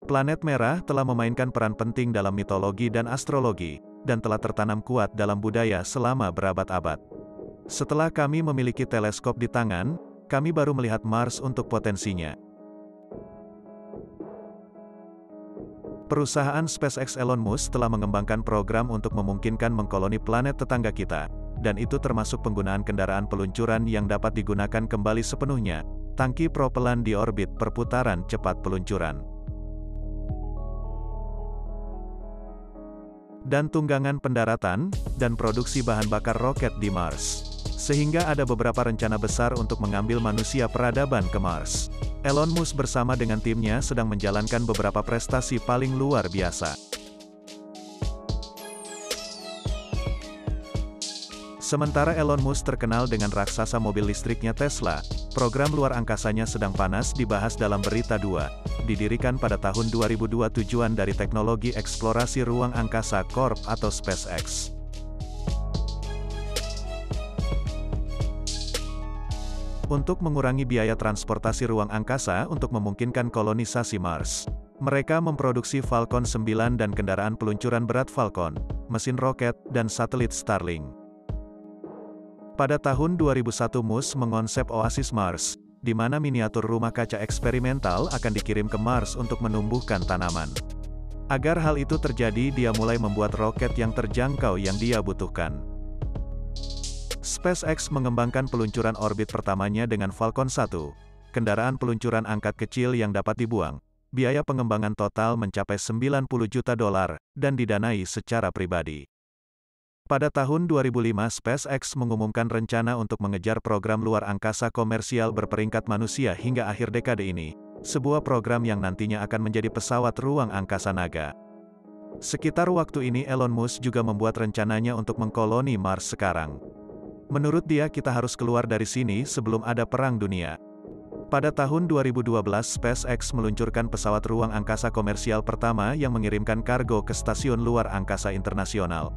Planet merah telah memainkan peran penting dalam mitologi dan astrologi, dan telah tertanam kuat dalam budaya selama berabad-abad. Setelah kami memiliki teleskop di tangan, kami baru melihat Mars untuk potensinya. Perusahaan SpaceX Elon Musk telah mengembangkan program untuk memungkinkan mengkoloni planet tetangga kita, dan itu termasuk penggunaan kendaraan peluncuran yang dapat digunakan kembali sepenuhnya, tangki propelan di orbit perputaran cepat peluncuran, dan tunggangan pendaratan, dan produksi bahan bakar roket di Mars. Sehingga ada beberapa rencana besar untuk mengambil manusia peradaban ke Mars. Elon Musk bersama dengan timnya sedang menjalankan beberapa prestasi paling luar biasa. Sementara Elon Musk terkenal dengan raksasa mobil listriknya Tesla, program luar angkasanya sedang panas dibahas dalam Berita 2, didirikan pada tahun 2002 tujuan dari teknologi eksplorasi ruang angkasa Corp atau SpaceX. Untuk mengurangi biaya transportasi ruang angkasa untuk memungkinkan kolonisasi Mars, mereka memproduksi Falcon 9 dan kendaraan peluncuran berat Falcon, mesin roket, dan satelit Starlink. Pada tahun 2001 Musk mengonsep Oasis Mars, di mana miniatur rumah kaca eksperimental akan dikirim ke Mars untuk menumbuhkan tanaman. Agar hal itu terjadi, dia mulai membuat roket yang terjangkau yang dia butuhkan. SpaceX mengembangkan peluncuran orbit pertamanya dengan Falcon 1, kendaraan peluncuran angkat kecil yang dapat dibuang. Biaya pengembangan total mencapai $90 juta, dan didanai secara pribadi. Pada tahun 2005 SpaceX mengumumkan rencana untuk mengejar program luar angkasa komersial berperingkat manusia hingga akhir dekade ini, sebuah program yang nantinya akan menjadi pesawat ruang angkasa naga. Sekitar waktu ini Elon Musk juga membuat rencananya untuk mengkoloni Mars sekarang. Menurut dia kita harus keluar dari sini sebelum ada perang dunia. Pada tahun 2012 SpaceX meluncurkan pesawat ruang angkasa komersial pertama yang mengirimkan kargo ke stasiun luar angkasa internasional.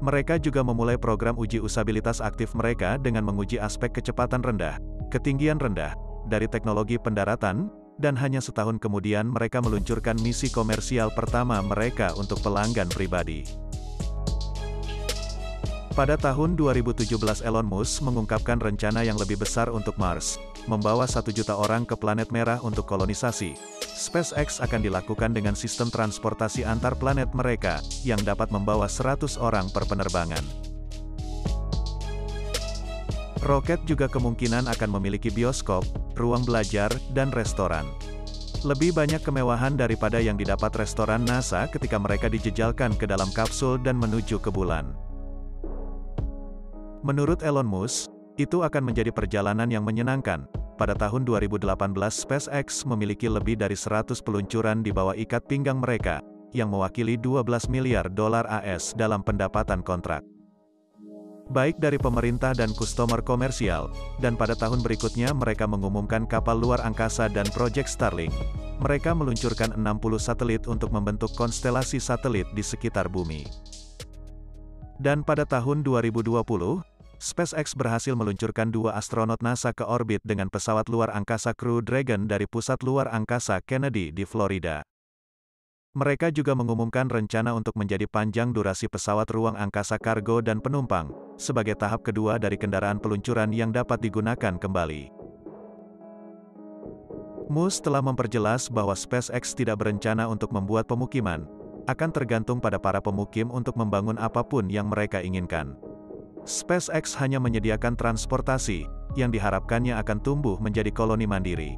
Mereka juga memulai program uji usabilitas aktif mereka dengan menguji aspek kecepatan rendah, ketinggian rendah, dari teknologi pendaratan, dan hanya setahun kemudian mereka meluncurkan misi komersial pertama mereka untuk pelanggan pribadi. Pada tahun 2017 Elon Musk mengungkapkan rencana yang lebih besar untuk Mars, membawa 1 juta orang ke planet merah untuk kolonisasi. SpaceX akan dilakukan dengan sistem transportasi antar planet mereka, yang dapat membawa 100 orang per penerbangan. Roket juga kemungkinan akan memiliki bioskop, ruang belajar, dan restoran. Lebih banyak kemewahan daripada yang didapat restoran NASA ketika mereka dijejalkan ke dalam kapsul dan menuju ke bulan. Menurut Elon Musk, itu akan menjadi perjalanan yang menyenangkan. Pada tahun 2018 SpaceX memiliki lebih dari 100 peluncuran di bawah ikat pinggang mereka, yang mewakili $12 miliar AS dalam pendapatan kontrak. Baik dari pemerintah dan customer komersial, dan pada tahun berikutnya mereka mengumumkan kapal luar angkasa dan proyek Starlink. Mereka meluncurkan 60 satelit untuk membentuk konstelasi satelit di sekitar bumi. Dan pada tahun 2020, SpaceX berhasil meluncurkan 2 astronot NASA ke orbit dengan pesawat luar angkasa Crew Dragon dari Pusat Luar Angkasa Kennedy di Florida. Mereka juga mengumumkan rencana untuk menjadi panjang durasi pesawat ruang angkasa kargo dan penumpang, sebagai tahap kedua dari kendaraan peluncuran yang dapat digunakan kembali. Musk telah memperjelas bahwa SpaceX tidak berencana untuk membuat pemukiman, akan tergantung pada para pemukim untuk membangun apapun yang mereka inginkan. SpaceX hanya menyediakan transportasi, yang diharapkannya akan tumbuh menjadi koloni mandiri.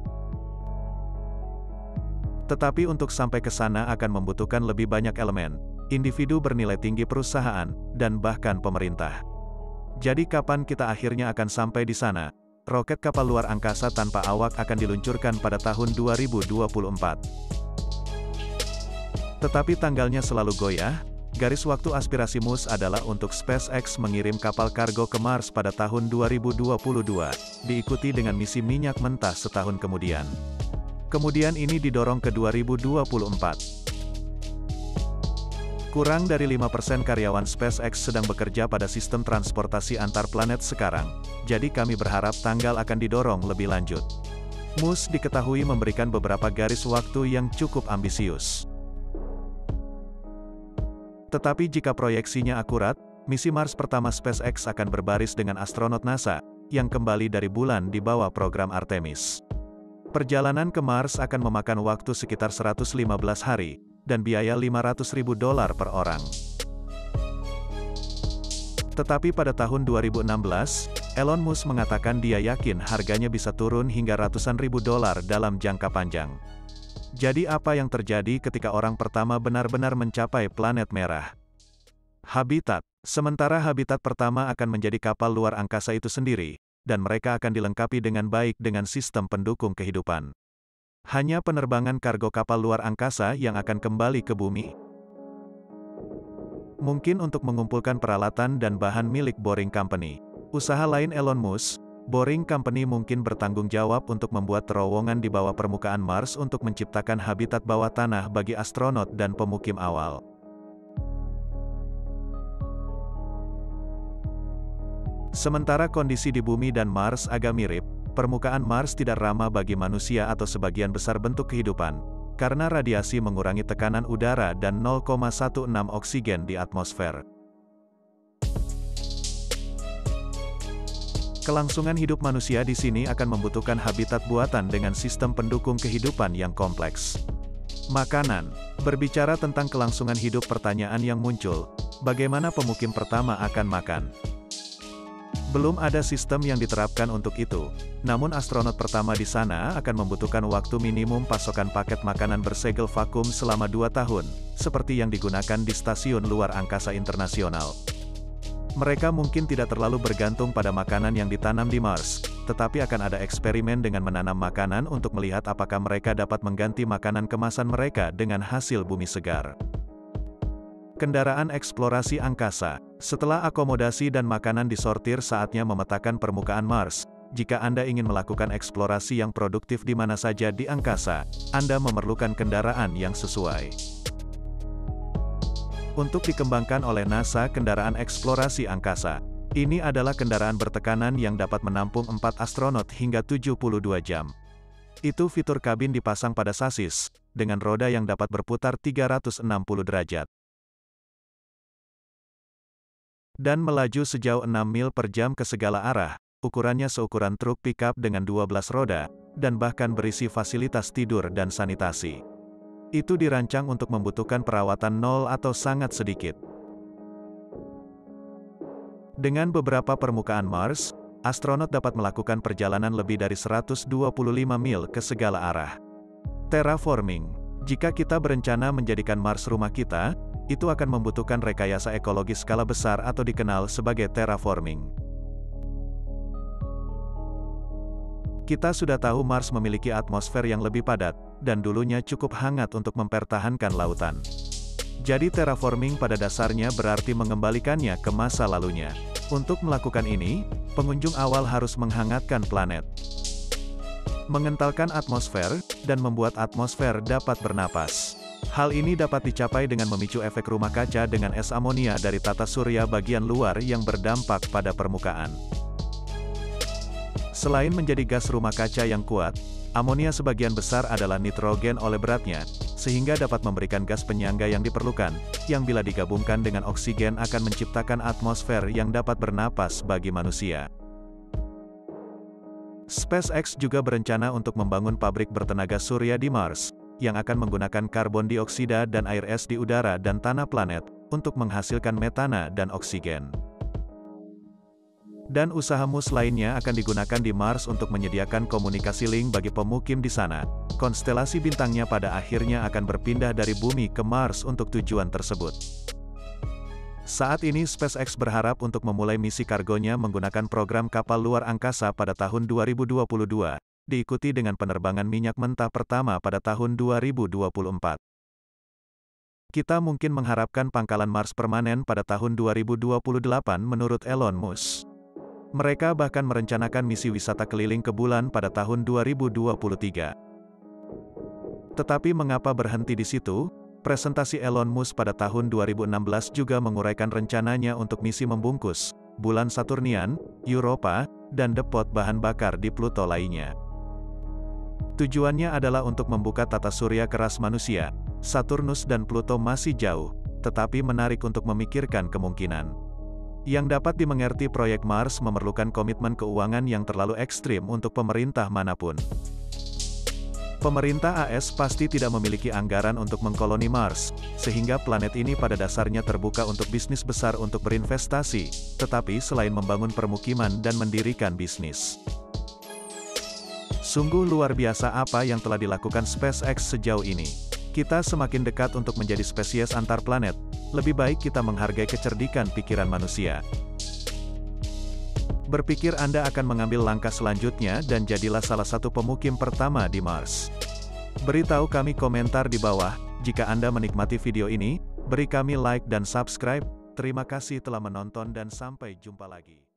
Tetapi untuk sampai ke sana akan membutuhkan lebih banyak elemen, individu bernilai tinggi perusahaan, dan bahkan pemerintah. Jadi kapan kita akhirnya akan sampai di sana? Roket kapal luar angkasa tanpa awak akan diluncurkan pada tahun 2024. Tetapi tanggalnya selalu goyah. Garis waktu aspirasi Musk adalah untuk SpaceX mengirim kapal kargo ke Mars pada tahun 2022, diikuti dengan misi minyak mentah setahun kemudian. Kemudian ini didorong ke 2024. Kurang dari 5% karyawan SpaceX sedang bekerja pada sistem transportasi antar planet sekarang, jadi kami berharap tanggal akan didorong lebih lanjut. Musk diketahui memberikan beberapa garis waktu yang cukup ambisius. Tetapi jika proyeksinya akurat, misi Mars pertama SpaceX akan berbaris dengan astronot NASA, yang kembali dari bulan di bawah program Artemis. Perjalanan ke Mars akan memakan waktu sekitar 115 hari, dan biaya $500.000 per orang. Tetapi pada tahun 2016, Elon Musk mengatakan dia yakin harganya bisa turun hingga ratusan ribu dolar dalam jangka panjang. Jadi apa yang terjadi ketika orang pertama benar-benar mencapai planet merah? Habitat. Sementara habitat pertama akan menjadi kapal luar angkasa itu sendiri, dan mereka akan dilengkapi dengan baik dengan sistem pendukung kehidupan. Hanya penerbangan kargo kapal luar angkasa yang akan kembali ke bumi. Mungkin untuk mengumpulkan peralatan dan bahan milik Boring Company. Usaha lain Elon Musk, Boring Company mungkin bertanggung jawab untuk membuat terowongan di bawah permukaan Mars untuk menciptakan habitat bawah tanah bagi astronot dan pemukim awal. Sementara kondisi di bumi dan Mars agak mirip, permukaan Mars tidak ramah bagi manusia atau sebagian besar bentuk kehidupan, karena radiasi mengurangi tekanan udara dan 0,16 oksigen di atmosfer. Kelangsungan hidup manusia di sini akan membutuhkan habitat buatan dengan sistem pendukung kehidupan yang kompleks. Makanan. Berbicara tentang kelangsungan hidup, pertanyaan yang muncul, bagaimana pemukim pertama akan makan? Belum ada sistem yang diterapkan untuk itu, namun astronot pertama di sana akan membutuhkan waktu minimum pasokan paket makanan bersegel vakum selama 2 tahun, seperti yang digunakan di Stasiun Luar Angkasa Internasional. Mereka mungkin tidak terlalu bergantung pada makanan yang ditanam di Mars, tetapi akan ada eksperimen dengan menanam makanan untuk melihat apakah mereka dapat mengganti makanan kemasan mereka dengan hasil bumi segar. Kendaraan eksplorasi angkasa. Setelah akomodasi dan makanan disortir, saatnya memetakan permukaan Mars. Jika Anda ingin melakukan eksplorasi yang produktif di mana saja di angkasa, Anda memerlukan kendaraan yang sesuai. Untuk dikembangkan oleh NASA kendaraan eksplorasi angkasa. Ini adalah kendaraan bertekanan yang dapat menampung 4 astronot hingga 72 jam. Itu fitur kabin dipasang pada sasis, dengan roda yang dapat berputar 360 derajat. Dan melaju sejauh 6 mil per jam ke segala arah, ukurannya seukuran truk pickup dengan 12 roda, dan bahkan berisi fasilitas tidur dan sanitasi. Itu dirancang untuk membutuhkan perawatan nol atau sangat sedikit. Dengan beberapa permukaan Mars, astronot dapat melakukan perjalanan lebih dari 125 mil ke segala arah. Terraforming. Jika kita berencana menjadikan Mars rumah kita, itu akan membutuhkan rekayasa ekologis skala besar atau dikenal sebagai terraforming. Kita sudah tahu Mars memiliki atmosfer yang lebih padat, dan dulunya cukup hangat untuk mempertahankan lautan. Jadi terraforming pada dasarnya berarti mengembalikannya ke masa lalunya. Untuk melakukan ini, pengunjung awal harus menghangatkan planet, mengentalkan atmosfer, dan membuat atmosfer dapat bernapas. Hal ini dapat dicapai dengan memicu efek rumah kaca dengan es amonia dari tata surya bagian luar yang berdampak pada permukaan. Selain menjadi gas rumah kaca yang kuat, amonia sebagian besar adalah nitrogen oleh beratnya, sehingga dapat memberikan gas penyangga yang diperlukan, yang bila digabungkan dengan oksigen akan menciptakan atmosfer yang dapat bernapas bagi manusia. SpaceX juga berencana untuk membangun pabrik bertenaga surya di Mars, yang akan menggunakan karbon dioksida dan air es di udara dan tanah planet, untuk menghasilkan metana dan oksigen. Dan usaha Musk lainnya akan digunakan di Mars untuk menyediakan komunikasi link bagi pemukim di sana. Konstelasi bintangnya pada akhirnya akan berpindah dari bumi ke Mars untuk tujuan tersebut. Saat ini SpaceX berharap untuk memulai misi kargonya menggunakan program kapal luar angkasa pada tahun 2022, diikuti dengan penerbangan minyak mentah pertama pada tahun 2024. Kita mungkin mengharapkan pangkalan Mars permanen pada tahun 2028 menurut Elon Musk. Mereka bahkan merencanakan misi wisata keliling ke bulan pada tahun 2023. Tetapi mengapa berhenti di situ? Presentasi Elon Musk pada tahun 2016 juga menguraikan rencananya untuk misi membungkus bulan Saturnian, Europa, dan depot bahan bakar di Pluto lainnya. Tujuannya adalah untuk membuka tata surya keras manusia. Saturnus dan Pluto masih jauh, tetapi menarik untuk memikirkan kemungkinan. Yang dapat dimengerti, proyek Mars memerlukan komitmen keuangan yang terlalu ekstrim untuk pemerintah manapun. Pemerintah AS pasti tidak memiliki anggaran untuk mengkoloni Mars, sehingga planet ini pada dasarnya terbuka untuk bisnis besar untuk berinvestasi, tetapi selain membangun permukiman dan mendirikan bisnis. Sungguh luar biasa apa yang telah dilakukan SpaceX sejauh ini. Kita semakin dekat untuk menjadi spesies antar planet, lebih baik kita menghargai kecerdikan pikiran manusia. Berpikir Anda akan mengambil langkah selanjutnya dan jadilah salah satu pemukim pertama di Mars. Beritahu kami komentar di bawah. Jika Anda menikmati video ini, beri kami like dan subscribe. Terima kasih telah menonton dan sampai jumpa lagi.